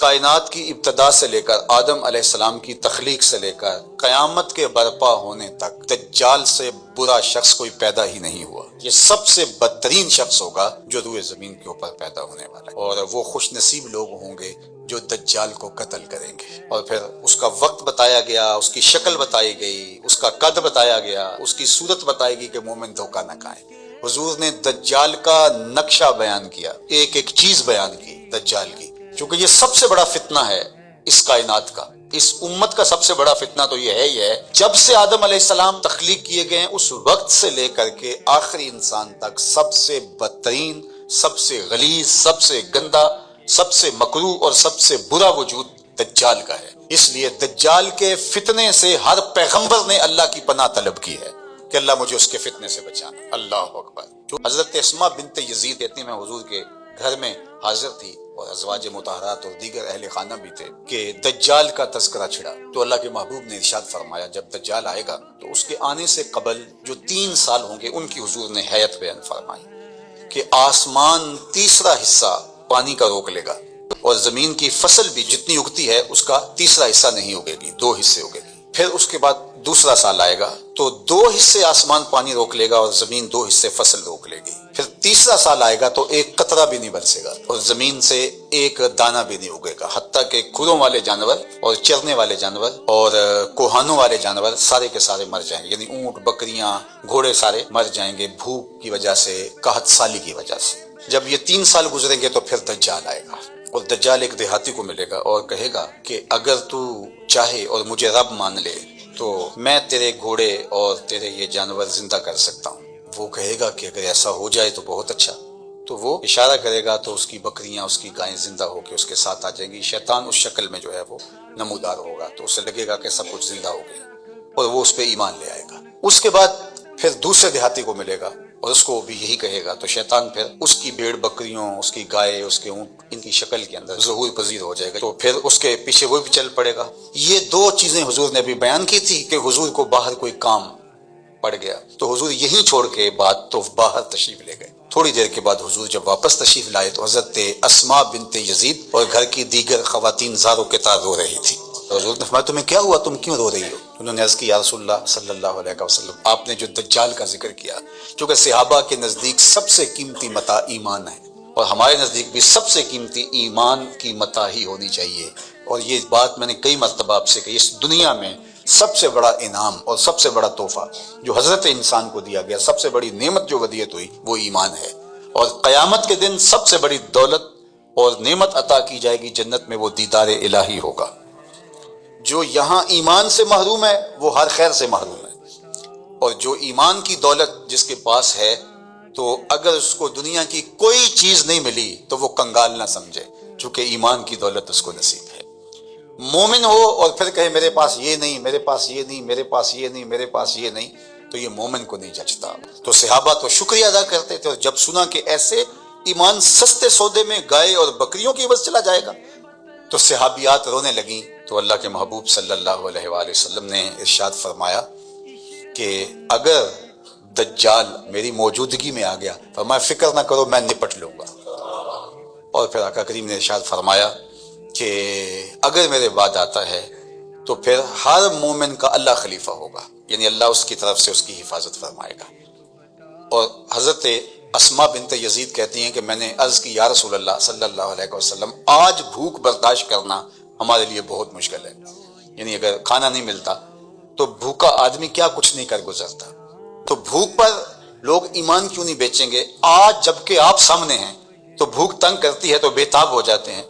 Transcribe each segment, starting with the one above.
کائنات کی ابتدا سے لے کر آدم علیہ السلام کی تخلیق سے لے کر قیامت کے برپا ہونے تک دجال سے برا شخص کوئی پیدا ہی نہیں ہوا۔ یہ سب سے بدترین شخص ہوگا جو روئے زمین کے اوپر پیدا ہونے والا ہے، اور وہ خوش نصیب لوگ ہوں گے جو دجال کو قتل کریں گے۔ اور پھر اس کا وقت بتایا گیا، اس کی شکل بتائی گئی، اس کا قد بتایا گیا، اس کی صورت بتائی گئی کہ مومن دھوکہ نہ کھائیں۔ حضور نے دجال کا نقشہ بیان کیا، ایک ایک چیز بیان کی دجال کی، کیونکہ یہ سب سے بڑا فتنہ ہے اس کائنات کا، اس امت کا سب سے بڑا فتنہ تو یہ ہے جب سے آدم علیہ السلام تخلیق کیے گئے اس وقت سے لے کر کے آخری انسان تک سب سے بدترین، سب سے غلیظ، سب سے گندا، سب سے مکروہ اور سب سے برا وجود دجال کا ہے۔ اس لیے دجال کے فتنے سے ہر پیغمبر نے اللہ کی پناہ طلب کی ہے کہ اللہ مجھے اس کے فتنے سے بچانا۔ اللہ اکبر۔ جو حضرت اسماء بنت یزید کہتی میں حضور کے گھر میں حاضر تھی اور ازواج مطہرات اور دیگر اہل خانہ بھی تھے کہ دجال کا تذکرہ چھڑا، تو اللہ کے محبوب نے ارشاد فرمایا جب دجال آئے گا تو اس کے آنے سے قبل جو 3 سال ہوں گے ان کی حضور نے حیت بیان فرمائی کہ آسمان تیسرا حصہ پانی کا روک لے گا، اور زمین کی فصل بھی جتنی اگتی ہے اس کا تیسرا حصہ نہیں اگے گی، 2 حصے اگے گی۔ پھر اس کے بعد دوسرا سال آئے گا تو 2 حصے آسمان پانی روک لے گا اور زمین 2 حصے فصل روک لے گی۔ پھر تیسرا سال آئے گا تو 1 قطرہ بھی نہیں برسے گا اور زمین سے 1 دانہ بھی نہیں اگے گا، حتیٰ کہ کھروں والے جانور اور چرنے والے جانور اور کوہانوں والے جانور سارے کے سارے مر جائیں گے، یعنی اونٹ، بکریاں، گھوڑے سارے مر جائیں گے بھوک کی وجہ سے، قحط سالی کی وجہ سے۔ جب یہ 3 سال گزریں گے تو پھر دجال آئے گا، اور دجال ایک دیہاتی کو ملے گا اور کہے گا کہ اگر تو چاہے اور مجھے رب مان لے تو میں تیرے گھوڑے اور تیرے یہ جانور زندہ کر سکتا ہوں۔ وہ کہے گا کہ اگر ایسا ہو جائے تو بہت اچھا، تو وہ اشارہ کرے گا تو اس کی بکریاں، اس کی گائیں زندہ ہو کے اس کے ساتھ آ جائیں گی۔ شیطان اس شکل میں جو ہے وہ نمودار ہوگا تو اسے لگے گا کہ سب کچھ زندہ ہو گیا، اور وہ اس پہ ایمان لے آئے گا۔ اس کے بعد پھر دوسرے دیہاتی کو ملے گا اور اس کو بھی یہی کہے گا، تو شیطان پھر اس کی بھیڑ بکریوں، اس کی گائے، اس کے اونٹ، ان کی شکل کے اندر ظہور پذیر ہو جائے گا، تو پھر اس کے پیچھے وہ بھی چل پڑے گا۔ یہ 2 چیزیں حضور نے ابھی بیان کی تھی کہ حضور کو باہر کوئی کام پڑ گیا تو حضور یہیں چھوڑ کے بات تو باہر تشریف لے گئے۔ تھوڑی دیر کے بعد حضور جب واپس تشریف لائے تو حضرت اسماء بنت یزید اور گھر کی دیگر خواتین زاروں کے تار رو رہی تھی۔ حضور نے فرمایا تمہیں کیا ہوا، تم کیوں رو رہی ہو؟ انہوں نے عرض کی یا رسول اللہ صلی اللہ علیہ وسلم، آپ نے جو دجال کا ذکر کیا، چونکہ صحابہ کے نزدیک سب سے قیمتی متاع ایمان ہے، اور ہمارے نزدیک بھی سب سے قیمتی ایمان کی متاع ہی ہونی چاہیے، اور یہ بات میں نے کئی مرتبہ آپ سے کہی، اس دنیا میں سب سے بڑا انعام اور سب سے بڑا تحفہ جو حضرت انسان کو دیا گیا، سب سے بڑی نعمت جو ودیعت ہوئی وہ ایمان ہے، اور قیامت کے دن سب سے بڑی دولت اور نعمت عطا کی جائے گی جنت میں، وہ دیدار الہی ہوگا۔ جو یہاں ایمان سے محروم ہے وہ ہر خیر سے محروم ہے، اور جو ایمان کی دولت جس کے پاس ہے تو اگر اس کو دنیا کی کوئی چیز نہیں ملی تو وہ کنگال نہ سمجھے، چونکہ ایمان کی دولت اس کو نصیب ہے۔ مومن ہو اور پھر کہے میرے پاس یہ نہیں، میرے پاس یہ نہیں، میرے پاس یہ نہیں، میرے پاس یہ نہیں، تو یہ مومن کو نہیں جچتا۔ تو صحابہ تو شکریہ ادا کرتے تھے، اور جب سنا کہ ایسے ایمان سستے سودے میں گائے اور بکریوں کی عوض چلا جائے گا تو صحابیات رونے لگیں، تو اللہ کے محبوب صلی اللہ علیہ وآلہ وسلم نے ارشاد فرمایا کہ اگر دجال میری موجودگی میں آ گیا، فرمایا فکر نہ کرو میں نپٹ لوں گا، اور پھر آقا کریم نے ارشاد فرمایا کہ اگر میرے بعد آتا ہے تو پھر ہر مومن کا اللہ خلیفہ ہوگا، یعنی اللہ اس کی طرف سے اس کی حفاظت فرمائے گا۔ اور حضرت اسماء بنت یزید کہتی ہیں کہ میں نے عرض کی یا رسول اللہ صلی اللہ علیہ وسلم، آج بھوک برداشت کرنا ہمارے لیے بہت مشکل ہے، یعنی اگر کھانا نہیں ملتا تو بھوکا آدمی کیا کچھ نہیں کر گزرتا، تو بھوک پر لوگ ایمان کیوں نہیں بیچیں گے؟ آج جبکہ آپ سامنے ہیں تو بھوک تنگ کرتی ہے تو بے تاب ہو جاتے ہیں،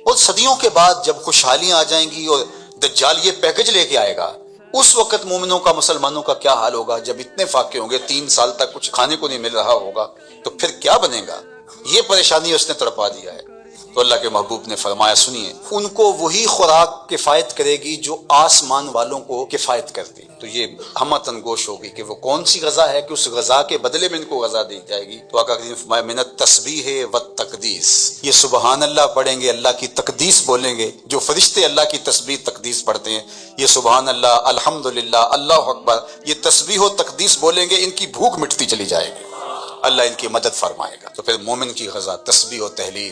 اور صدیوں کے بعد جب خوشحالیاں آ جائیں گی اور دجال یہ پیکج لے کے آئے گا، اس وقت مومنوں کا، مسلمانوں کا کیا حال ہوگا؟ جب اتنے فاقے ہوں گے، 3 سال تک کچھ کھانے کو نہیں مل رہا ہوگا، تو پھر کیا بنے گا؟ یہ پریشانی اس نے تڑپا دیا ہے۔ تو اللہ کے محبوب نے فرمایا سنیے، ان کو وہی خوراک کفایت کرے گی جو آسمان والوں کو کفایت کرتی، تو یہ ہمتن گوش ہوگی کہ وہ کون سی غذا ہے کہ اس غذا کے بدلے میں ان کو غذا دی جائے گی۔ تو آقا کریم نے فرمایا من التسبیح والتقدیس، یہ سبحان اللہ پڑھیں گے، اللہ کی تقدیس بولیں گے، جو فرشتے اللہ کی تسبیح تقدیس پڑھتے ہیں، یہ سبحان اللہ، الحمدللہ، اللہ اکبر، یہ تسبیح و تقدیس بولیں گے، ان کی بھوک مٹتی چلی جائے گی، اللہ ان کی مدد فرمائے گا۔ تو پھر مومن کی غذا تسبیح و تحلیل،